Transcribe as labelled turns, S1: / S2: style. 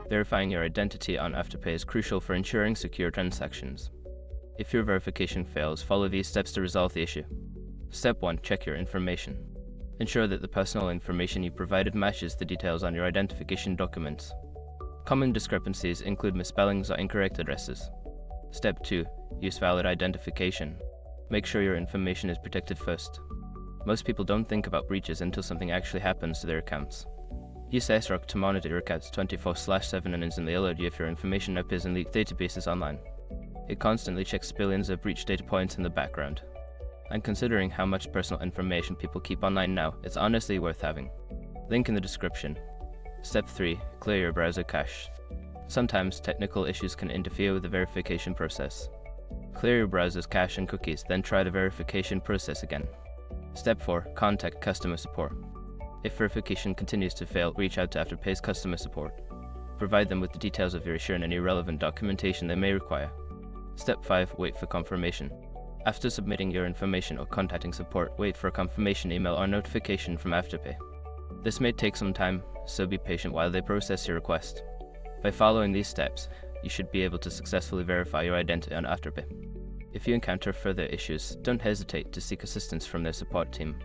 S1: Verifying your identity on Afterpay is crucial for ensuring secure transactions. If your verification fails, follow these steps to resolve the issue. Step 1. Check your information. Ensure that the personal information you provided matches the details on your identification documents. Common discrepancies include misspellings or incorrect addresses. Step 2. Use valid identification. Make sure your information is protected first. Most people don't think about breaches until something actually happens to their accounts. Use SROC to monitor your accounts 24/7 and instantly alert you if your information appears in leaked databases online. It constantly checks billions of breach data points in the background. And considering how much personal information people keep online now, it's honestly worth having. Link in the description. Step 3. Clear your browser cache. Sometimes technical issues can interfere with the verification process. Clear your browser's cache and cookies, then try the verification process again. Step 4. Contact customer support. If verification continues to fail, reach out to Afterpay's customer support. Provide them with the details of your issue and any relevant documentation they may require. Step 5. Wait for confirmation. After submitting your information or contacting support, wait for a confirmation email or notification from Afterpay. This may take some time, so be patient while they process your request. By following these steps, you should be able to successfully verify your identity on Afterpay. If you encounter further issues, don't hesitate to seek assistance from their support team.